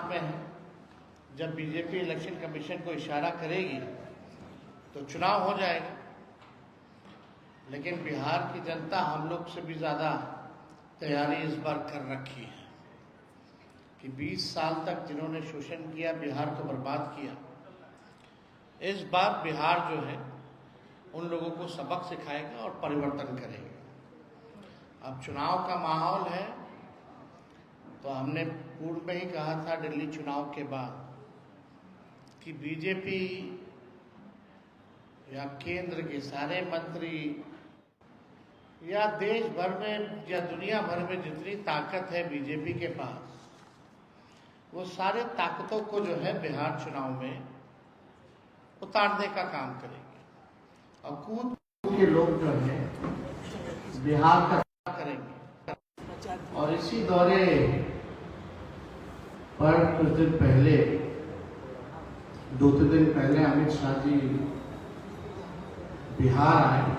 में है। जब बीजेपी इलेक्शन कमीशन को इशारा करेगी तो चुनाव हो जाएगा, लेकिन बिहार की जनता हम लोग से भी ज़्यादा तैयारी इस बार कर रखी है कि 20 साल तक जिन्होंने शोषण किया, बिहार को बर्बाद किया, इस बार बिहार जो है उन लोगों को सबक सिखाएगा और परिवर्तन करेगा। अब चुनाव का माहौल है, तो हमने पूर्व में ही कहा था दिल्ली चुनाव के बाद कि बीजेपी या केंद्र के सारे मंत्री या देश भर में या दुनिया भर में जितनी ताकत है बीजेपी के पास, वो सारे ताकतों को जो है बिहार चुनाव में उतारने का काम करेंगे और कूद के लोग जो है बिहार का करेंगे। और इसी दौरे पर कुछ दिन पहले, 2-3 दिन पहले अमित शाह जी बिहार आए।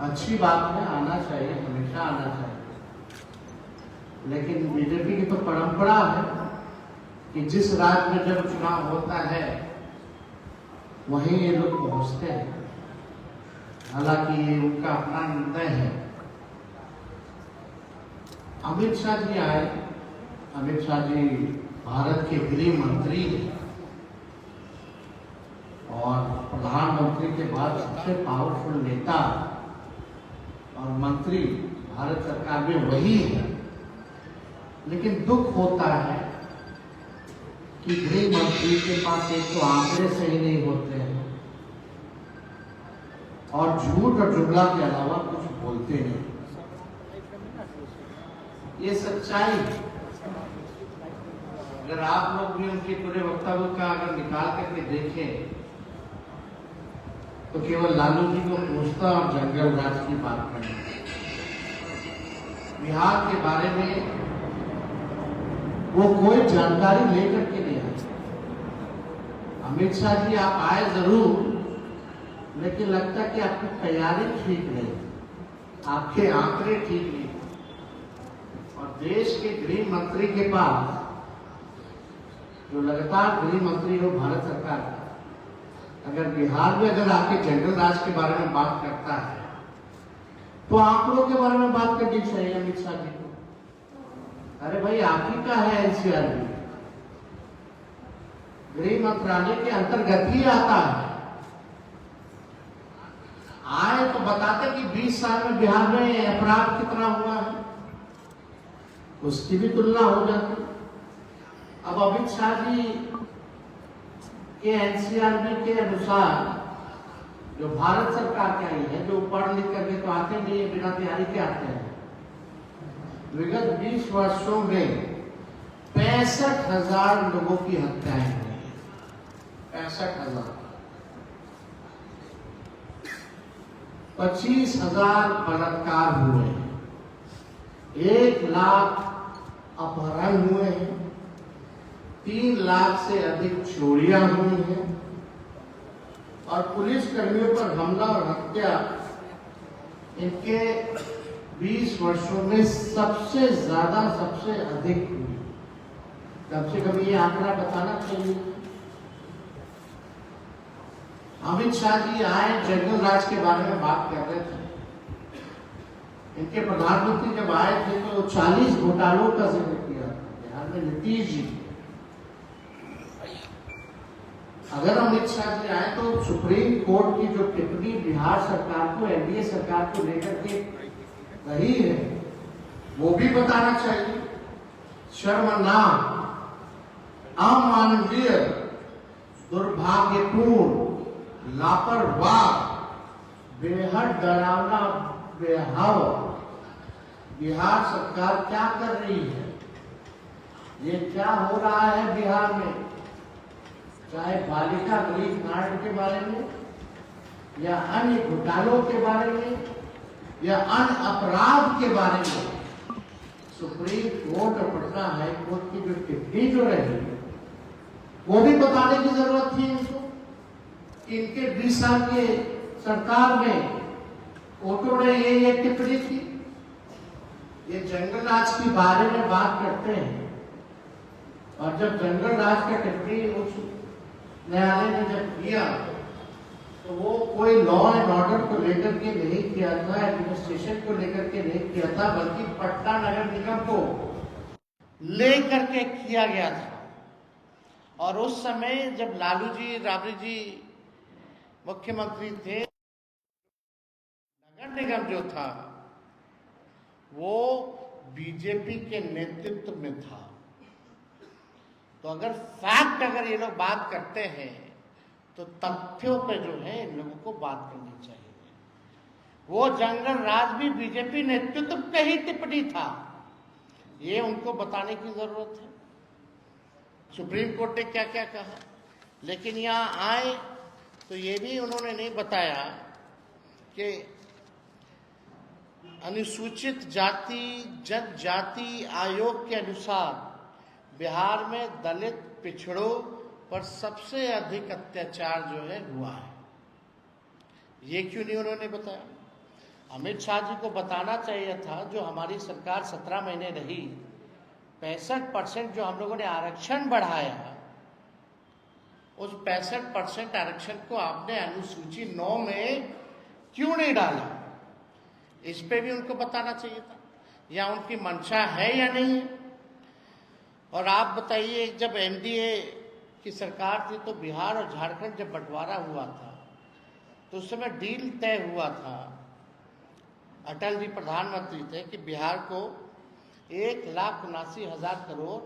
अच्छी बात है, आना चाहिए, हमेशा आना चाहिए, लेकिन बीजेपी की तो परंपरा है कि जिस राज्य में जब चुनाव होता है वहीं ये लोग पहुंचते हैं। हालांकि ये उनका अपना निर्णय है। अमित शाह जी आए। अमित शाह जी भारत के गृह मंत्री हैं और प्रधानमंत्री के बाद सबसे पावरफुल नेता और मंत्री भारत सरकार में वही है। लेकिन दुख होता है कि गृह मंत्री के पास एक तो आंकड़े सही नहीं होते हैं और झूठ और जुमला के अलावा कुछ बोलते नहीं। ये सच्चाई है। अगर आप लोग भी उनके पूरे वक्तव्य का अगर निकाल करके देखें तो केवल लालू जी को पूछता और जंगल राज की बात करना। बिहार के बारे में वो कोई जानकारी लेकर के नहीं आए। अमित शाह जी आप आए जरूर, लेकिन लगता है कि आपकी तैयारी ठीक नहीं, आपके आंकड़े ठीक नहीं। और देश के गृह मंत्री के पास, जो लगातार गृह मंत्री हो भारत सरकार का, अगर बिहार में अगर आके जंगल राज के बारे में बात करता है तो आंकड़ों के बारे में बात करनी चाहिए अमित शाह जी को। अरे भाई, आप ही का है एनसीआरबी, गृह मंत्रालय के अंतर्गत ही आता है। आए तो बताते कि 20 साल में बिहार में अपराध कितना हुआ है, उसकी भी तुलना हो जाती। अब अमित शाह जी के एनसीआरबी के अनुसार, जो भारत सरकार की आई है, जो पढ़ लिख करके तो आते नहीं है, बिना तैयारी के आते हैं, विगत 20 वर्षों में 65,000 लोगों की हत्याएं हुई हैं। 65,000। 25,000 बलात्कार हुए हैं। 1 लाख अपहरण हुए हैं। 3 लाख से अधिक चोरियां हुई हैं और पुलिस कर्मियों पर हमला और हत्या इनके 20 वर्षों में सबसे ज्यादा, सबसे अधिक हुई। कम से कम ये आंकड़ा बताना चाहिए। अमित शाह जी आए, जंगल राज के बारे में बात कर रहे थे। इनके प्रधानमंत्री जब आए थे तो 40 घोटालों का जिक्र किया बिहार में नीतीश जी। अगर अमित शाह जी आए तो सुप्रीम कोर्ट की जो टिप्पणी बिहार सरकार को, एनडीए सरकार को लेकर के रही है, वो भी बताना चाहिए। शर्मनाक, अमानवीय, दुर्भाग्यपूर्ण, लापरवाह, बेहद डरावना बेहाव बिहार सरकार क्या कर रही है। ये क्या हो रहा है बिहार में, चाहे बालिका गृह कांड के बारे में या अन्य घोटालों के बारे में या अन्य अपराध के बारे में, सुप्रीम कोर्ट और पटना हाई कोर्ट की जो टिप्पणी जो रही है, वो भी बताने की जरूरत थी इनको। इनके 20 साल के सरकार में कोर्टों ने ये टिप्पणी की। ये जंगल राज के बारे में बात करते हैं और जब जंगल राज का टिप्पणी उच्च न्यायालय ने जब किया तो वो कोई लॉ एंड ऑर्डर को लेकर के नहीं किया था, एडमिनिस्ट्रेशन को लेकर के नहीं किया था, बल्कि पटना नगर निगम को लेकर के किया गया था। और उस समय जब लालू जी राबड़ी जी मुख्यमंत्री थे, नगर निगम जो था वो बीजेपी के नेतृत्व में था। तो अगर फैक्ट अगर ये लोग बात करते हैं तो तथ्यों पे जो है इन लोगों को बात करनी चाहिए। वो जंगल राज भी बीजेपी नेतृत्व पे ही टिप्पणी था, ये उनको बताने की जरूरत है। सुप्रीम कोर्ट ने क्या क्या कहा, लेकिन यहाँ आए तो ये भी उन्होंने नहीं बताया कि अनुसूचित जाति जनजाति आयोग के अनुसार बिहार में दलित पिछड़ों पर सबसे अधिक अत्याचार जो है हुआ है। ये क्यों नहीं उन्होंने बताया? अमित शाह जी को बताना चाहिए था। जो हमारी सरकार 17 महीने रही, 65% जो हम लोगों ने आरक्षण बढ़ाया, उस 65% आरक्षण को आपने अनुसूची 9 में क्यों नहीं डाला? इस पे भी उनको बताना चाहिए था, या उनकी मंशा है या नहीं है। और आप बताइए, जब एनडीए की सरकार थी तो बिहार और झारखंड जब बंटवारा हुआ था तो उस समय डील तय हुआ था, अटल जी प्रधानमंत्री थे, कि बिहार को 1,79,000 करोड़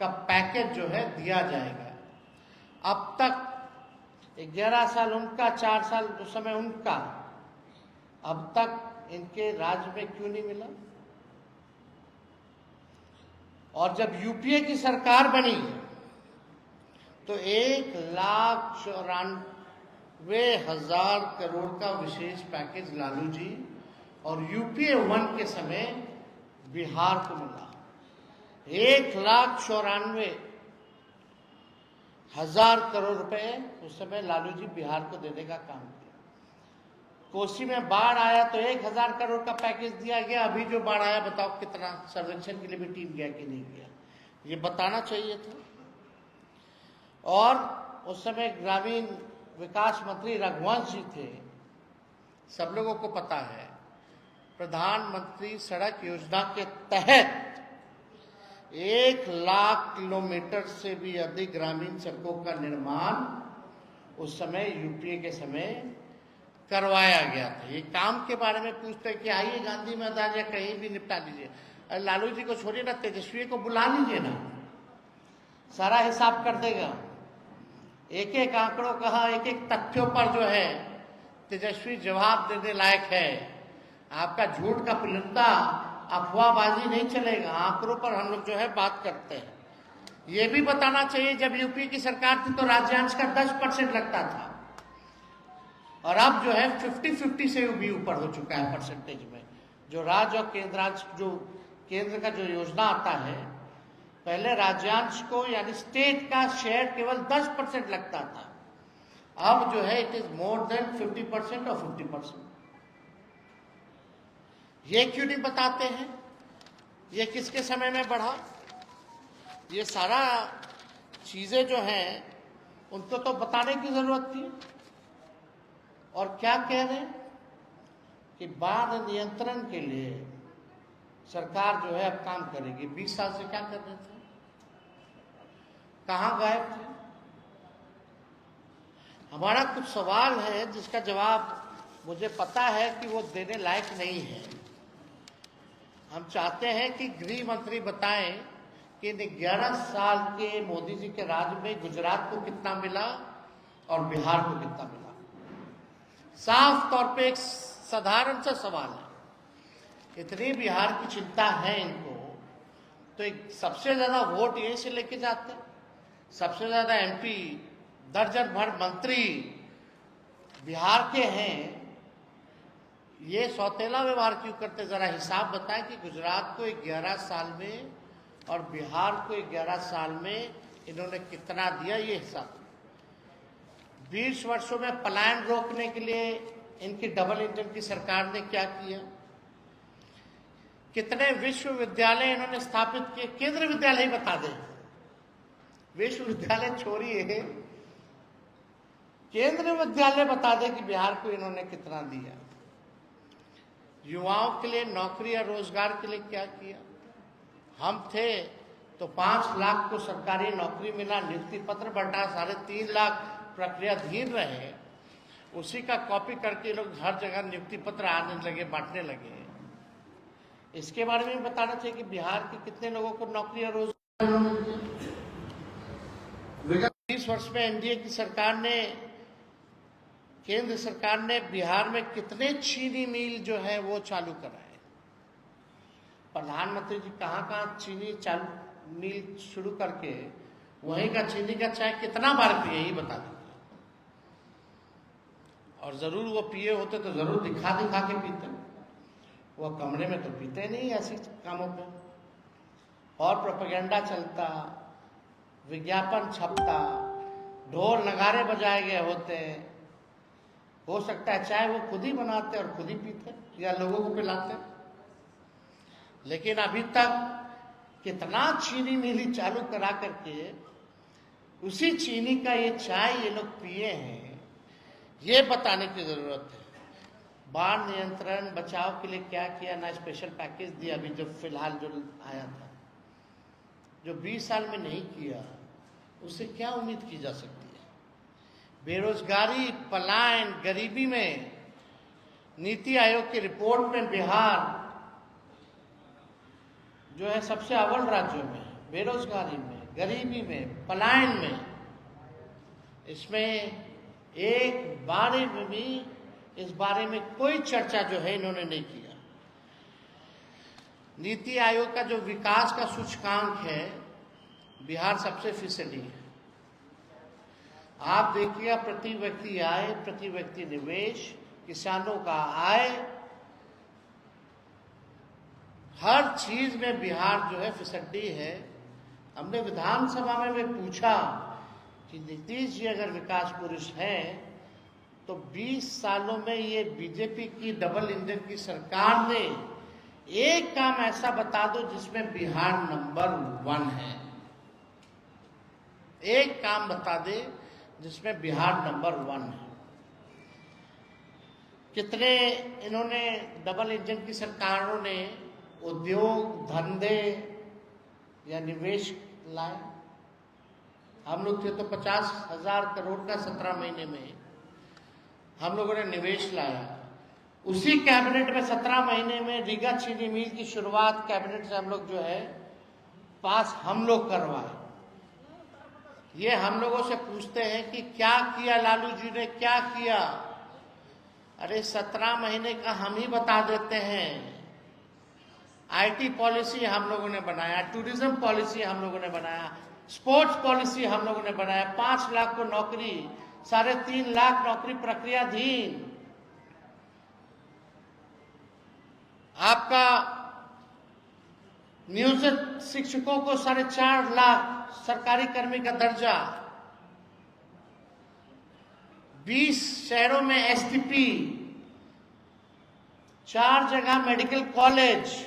का पैकेज जो है दिया जाएगा। अब तक 11 साल उनका, 4 साल उस समय उनका, अब तक इनके राज्य में क्यों नहीं मिला? और जब यूपीए की सरकार बनी तो 1,94,000 करोड़ का विशेष पैकेज लालू जी और यूपीए 1 के समय बिहार को मिला। 1,94,000 करोड़ रुपए उस समय लालू जी बिहार को देने का काम किया। कोसी में बाढ़ आया तो 1,000 करोड़ का पैकेज दिया गया। अभी जो बाढ़ आया बताओ कितना सर्वेक्षण के लिए भी टीम गया कि नहीं गया, ये बताना चाहिए था। और उस समय ग्रामीण विकास मंत्री रघुवंश जी थे, सब लोगों को पता है। प्रधानमंत्री सड़क योजना के तहत 1,00,000 किलोमीटर से भी अधिक ग्रामीण सड़कों का निर्माण उस समय यूपीए के समय करवाया गया था। ये काम के बारे में पूछते कि आइए गांधी मैदान या कहीं भी निपटा लीजिए। लालू जी को छोड़िए ना, तेजस्वी को बुला लीजिए ना, सारा हिसाब कर देगा। एक एक आंकड़ों कहा, एक एक तथ्यों पर जो है तेजस्वी जवाब देने लायक है। आपका झूठ का पुलिंदा, अफवाहबाजी नहीं चलेगा। आंकड़ों पर हम लोग जो है बात करते हैं। ये भी बताना चाहिए, जब यूपी की सरकार थी तो राज्यांश का 10% लगता था, और अब जो है 50-50 से भी ऊपर हो चुका है परसेंटेज में। जो राज्य और केंद्रांश, जो केंद्र का जो योजना आता है, पहले राज्यांश को यानी स्टेट का शेयर केवल 10% लगता था, अब जो है इट इज मोर देन 50% और 50%। ये क्यों नहीं बताते हैं? ये किसके समय में बढ़ा? ये सारा चीजें जो हैं उनको तो बताने की जरूरत थी। और क्या कह रहे हैं कि बाढ़ नियंत्रण के लिए सरकार जो है अब काम करेगी। 20 साल से क्या कर रहे थे? कहां गायब थे? हमारा कुछ सवाल है जिसका जवाब मुझे पता है कि वो देने लायक नहीं है। हम चाहते हैं कि गृह मंत्री बताएं कि इन 11 साल के मोदी जी के राज में गुजरात को कितना मिला और बिहार को कितना मिला। साफ तौर पे एक साधारण सा सवाल है। इतनी बिहार की चिंता है इनको, तो एक सबसे ज्यादा वोट यहीं से लेके जाते हैं। सबसे ज्यादा एमपी, दर्जन भर मंत्री बिहार के हैं। ये सौतेला व्यवहार क्यों करते? जरा हिसाब बताएं कि गुजरात को 11 साल में और बिहार को 11 साल में इन्होंने कितना दिया, ये हिसाब। 20 वर्षों में पलायन रोकने के लिए इनकी डबल इंजन की सरकार ने क्या किया? कितने विश्वविद्यालय इन्होंने स्थापित किए? केंद्रीय विद्यालय ही बता दें, विश्वविद्यालय छोड़िए, केंद्रीय विद्यालय बता दे कि बिहार को इन्होंने कितना दिया। युवाओं के लिए नौकरी या रोजगार के लिए क्या किया। हम थे तो 5 लाख को सरकारी नौकरी मिला, नियुक्ति पत्र बढ़ा, 3.5 लाख प्रक्रियाधीन रहे, उसी का कॉपी करके लोग हर जगह नियुक्ति पत्र आने लगे, बांटने लगे। इसके बारे में बताना चाहिए कि बिहार के कितने लोगों को नौकरी और रोजगार। 20 वर्ष में एनडीए की सरकार ने, केंद्र सरकार ने बिहार में कितने चीनी मिल जो है वो चालू कराए। प्रधानमंत्री जी कहाँ चीनी चालू मिल शुरू करके वहीं का चीनी का चाय कितना बार पिए, ही बता दीजिए। और जरूर वो पिए होते तो जरूर दिखा के पीते, वो कमरे में तो पीते नहीं ऐसे कामों पे। और प्रोपेगेंडा चलता, विज्ञापन छपता, ढोल नगारे बजाए गए होते। हो सकता है चाय वो खुद ही बनाते और खुद ही पीते या लोगों को पिलाते। लेकिन अभी तक कितना चीनी मिली चालू करा करके उसी चीनी का ये चाय ये लोग पिए हैं, ये बताने की जरूरत है। बाढ़ नियंत्रण बचाव के लिए क्या किया, ना स्पेशल पैकेज दिया अभी जो फिलहाल जो आया था, जो 20 साल में नहीं किया, उससे क्या उम्मीद की जा सकती है। बेरोजगारी, पलायन, गरीबी में नीति आयोग की रिपोर्ट में बिहार जो है सबसे अव्वल राज्यों में, बेरोजगारी में, गरीबी में, पलायन में। इसमें एक बारे में भी इस बारे में कोई चर्चा जो है इन्होंने नहीं किया। नीति आयोग का जो विकास का सूचकांक है, बिहार सबसे फीसदी है। आप देखिएगा, प्रति व्यक्ति आय, प्रति व्यक्ति निवेश, किसानों का आय, हर चीज में बिहार जो है फिसड्डी है। हमने विधानसभा में भी पूछा कि नीतीश जी अगर विकास पुरुष हैं तो 20 सालों में ये बीजेपी की डबल इंजन की सरकार ने एक काम ऐसा बता दो जिसमें बिहार नंबर 1 है। एक काम बता दे जिसमें बिहार नंबर 1 है। कितने इन्होंने डबल इंजन की सरकारों ने उद्योग धंधे या निवेश लाए। हम लोग थे तो 50,000 करोड़ का 17 महीने में हम लोगों ने निवेश लाया। उसी कैबिनेट में 17 महीने में रीगा चीनी मिल की शुरुआत कैबिनेट से हम लोग जो है पास हम लोग करवाए। ये हम लोगों से पूछते हैं कि क्या किया लालू जी ने, क्या किया। अरे 17 महीने का हम ही बता देते हैं। आईटी पॉलिसी हम लोगों ने बनाया, टूरिज्म पॉलिसी हम लोगों ने बनाया, स्पोर्ट्स पॉलिसी हम लोगों ने बनाया, 5 लाख को नौकरी, 3.5 लाख नौकरी प्रक्रियाधीन। आपका नियोजित शिक्षकों को 4.5 लाख सरकारी कर्मी का दर्जा, 20 शहरों में एसटीपी, 4 जगह मेडिकल कॉलेज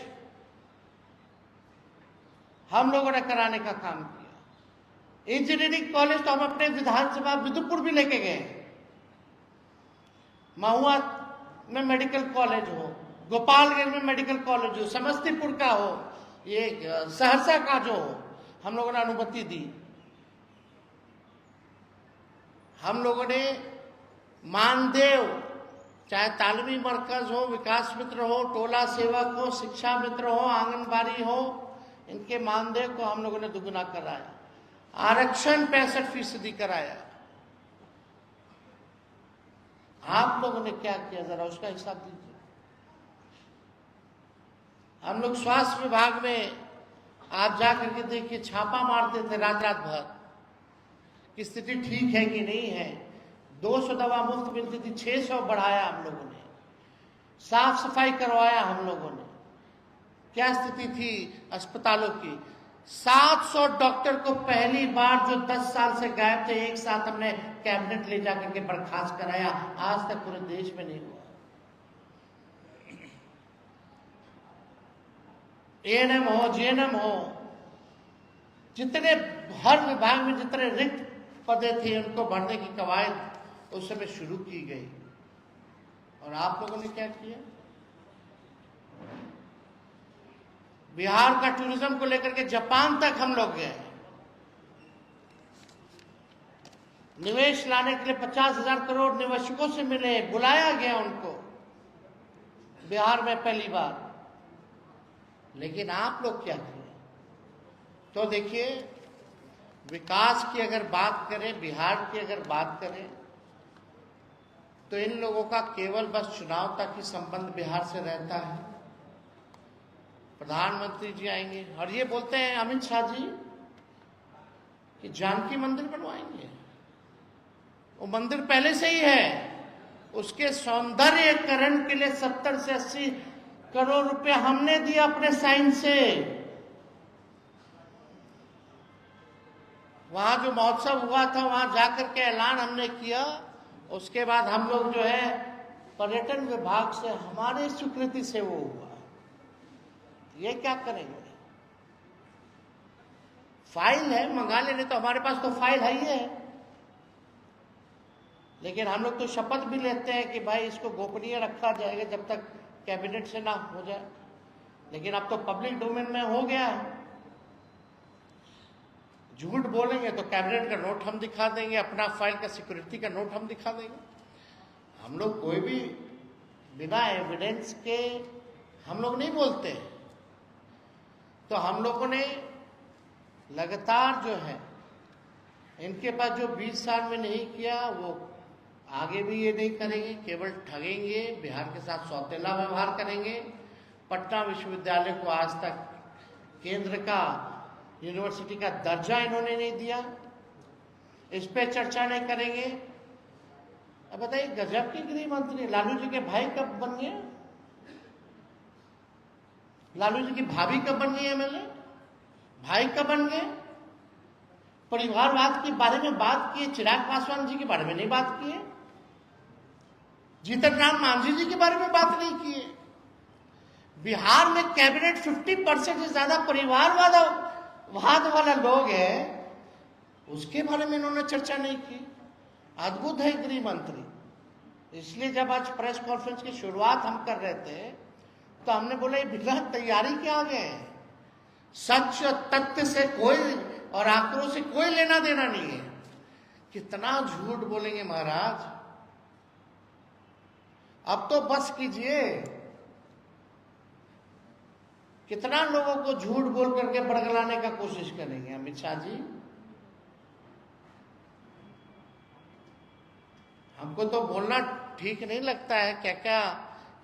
हम लोगों ने कराने का काम किया। इंजीनियरिंग कॉलेज तो हम अपने विधानसभा विदुपुर भी लेके गए। महुआ में मेडिकल कॉलेज हो, गोपालगंज में मेडिकल कॉलेज हो, समस्तीपुर का हो, ये सहरसा का जो हो, हम लोगों ने अनुमति दी। हम लोगों ने मानदेव, चाहे तालीमी मरकज हो, विकास मित्र हो, टोला सेवक हो, शिक्षा मित्र हो, आंगनबाड़ी हो, इनके मानदेय को हम लोगों ने दुगुना कराया। आरक्षण 65% कराया। आप लोगों ने क्या किया, जरा उसका हिसाब दीजिए। हम लोग स्वास्थ्य विभाग में आप जाकर के देखिए, छापा मारते थे रात भर कि स्थिति ठीक है कि नहीं है। 200 दवा मुफ्त मिलती थी, 600 बढ़ाया हम लोगों ने। साफ सफाई करवाया हम लोगों ने। क्या स्थिति थी अस्पतालों की। 700 डॉक्टर को पहली बार जो 10 साल से गायब थे, एक साथ हमने कैबिनेट ले जाकर के बर्खास्त कराया। आज तक पूरे देश में नहीं हुआ। एएनएम हो, जीएनएम हो, जितने हर विभाग में जितने रिक्त पदे थे उनको भरने की कवायद उस समय शुरू की गई। और आप लोगों ने क्या किया? बिहार का टूरिज्म को लेकर के जापान तक हम लोग गए। निवेश लाने के लिए 50,000 करोड़ निवेशकों से मिले, बुलाया गया उनको बिहार में पहली बार। लेकिन आप लोग क्या किए? तो देखिए, विकास की अगर बात करें, बिहार की अगर बात करें, तो इन लोगों का केवल बस चुनाव तक ही संबंध बिहार से रहता है। प्रधानमंत्री जी आएंगे और ये बोलते हैं अमित शाह जी कि जानकी मंदिर बनवाएंगे। वो मंदिर पहले से ही है, उसके सौंदर्यीकरण के लिए 70 से 80 करोड़ रुपए हमने दिया अपने साइन से। वहां जो महोत्सव हुआ था वहां जाकर के ऐलान हमने किया। उसके बाद हम लोग जो है पर्यटन विभाग से हमारे स्वीकृति से वो हुआ। ये क्या करेंगे? फाइल है, मंगा लेने, तो हमारे पास तो फाइल है ही है। लेकिन हम लोग तो शपथ भी लेते हैं कि भाई इसको गोपनीय रखा जाएगा जब तक कैबिनेट से ना हो जाए। लेकिन अब तो पब्लिक डोमेन में हो गया है। झूठ बोलेंगे तो कैबिनेट का नोट हम दिखा देंगे, अपना फाइल का सिक्योरिटी का नोट हम दिखा देंगे। हम लोग कोई भी बिना एविडेंस के हम लोग नहीं बोलते। तो हम लोगों ने लगातार जो है इनके पास जो 20 साल में नहीं किया वो आगे भी ये नहीं करेंगे। केवल ठगेंगे, बिहार के साथ सौतेला व्यवहार करेंगे। पटना विश्वविद्यालय को आज तक केंद्र का यूनिवर्सिटी का दर्जा इन्होंने नहीं दिया, इस पे चर्चा नहीं करेंगे। अब बताइए, गजब के गृह मंत्री लालू जी के भाई कब बन गए? लालू जी की भाभी कब बन गई एमएलए? भाई कब बन गए? परिवारवाद के बारे में बात किए, चिराग पासवान जी के बारे में नहीं बात किए, जीतन राम मांझी जी के बारे में बात नहीं किए। बिहार में कैबिनेट 50% से ज्यादा परिवारवाद वाला लोग हैं, उसके बारे में इन्होंने चर्चा नहीं की। अद्भुत है गृह मंत्री। इसलिए जब आज प्रेस कॉन्फ्रेंस की शुरुआत हम कर रहे थे तो हमने बोला ये बिना तैयारी के आ गए। सच तथ्य से कोई और आंकड़ों से कोई लेना देना नहीं है। कितना झूठ बोलेंगे महाराज? अब तो बस कीजिए। कितना लोगों को झूठ बोल करके बरगलाने का कोशिश करेंगे अमित शाह जी? हमको तो बोलना ठीक नहीं लगता है। क्या क्या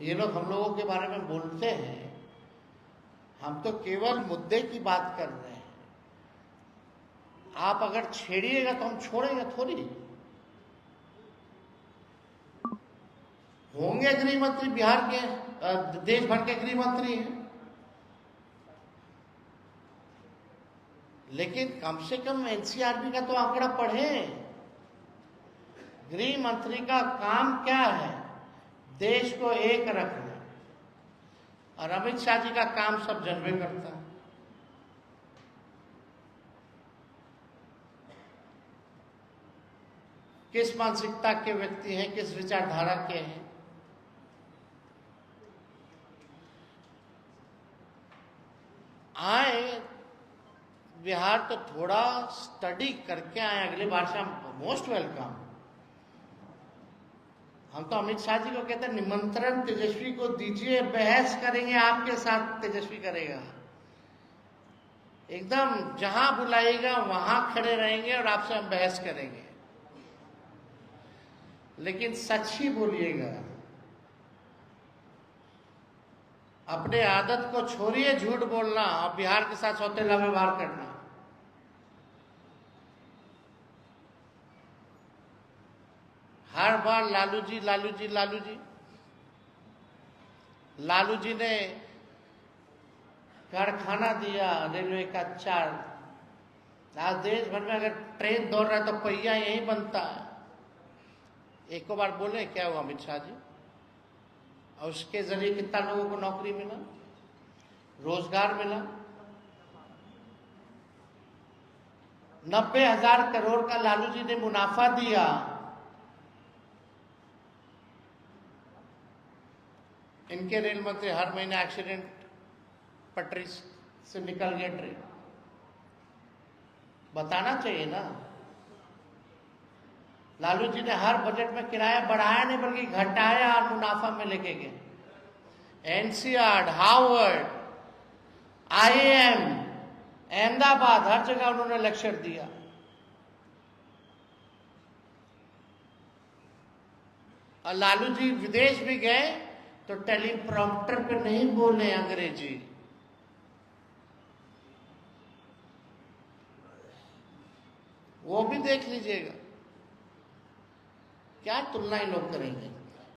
ये लोग हम लोगों के बारे में बोलते हैं। हम तो केवल मुद्दे की बात कर रहे हैं। आप अगर छेड़िएगा तो हम छोड़ेंगे थोड़ी। होंगे गृह मंत्री, बिहार के देश भर के गृह मंत्री हैं, लेकिन कम से कम एनसीआरबी का तो आंकड़ा पढ़ें। गृह मंत्री का काम क्या है? देश को एक रखना। और अमित शाह जी का काम सब जनवे करता है। किस मानसिकता के व्यक्ति हैं, किस विचारधारा के हैं। आए बिहार तो थोड़ा स्टडी करके आए, अगली बार से हम मोस्ट वेलकम। हम तो अमित शाह जी को कहते हैं निमंत्रण तेजस्वी को दीजिए, बहस करेंगे आपके साथ। तेजस्वी करेगा एकदम, जहां बुलाएगा वहां खड़े रहेंगे और आपसे हम बहस करेंगे। लेकिन सच ही बोलिएगा। अपने आदत को छोड़िए झूठ बोलना और बिहार के साथ सौतेला व्यवहार करना। हर बार लालू जी लालू जी लालू जी। लालू जी ने कारखाना दिया रेलवे का 4। आज देश भर में अगर ट्रेन दौड़ रहा है तो पहिया यहीं बनता है। एक बार बोले क्या हुआ अमित शाह जी? और उसके जरिए कितना लोगों को नौकरी मिला, रोजगार मिला। 90,000 करोड़ का लालू जी ने मुनाफा दिया। इनके रेल मंत्री हर महीने एक्सीडेंट पटरी से निकल गया ट्रेन, बताना चाहिए ना। लालू जी ने हर बजट में किराया बढ़ाया नहीं बल्कि घटाया और मुनाफा में लेके गए। एनसीआर, हार्वर्ड, आईआईएम, अहमदाबाद, हर जगह उन्होंने लेक्चर दिया। और लालू जी विदेश भी गए तो टेलीप्रॉम्प्टर पे नहीं बोले अंग्रेजी, वो भी देख लीजिएगा। क्या तुलना ही लोग करेंगे।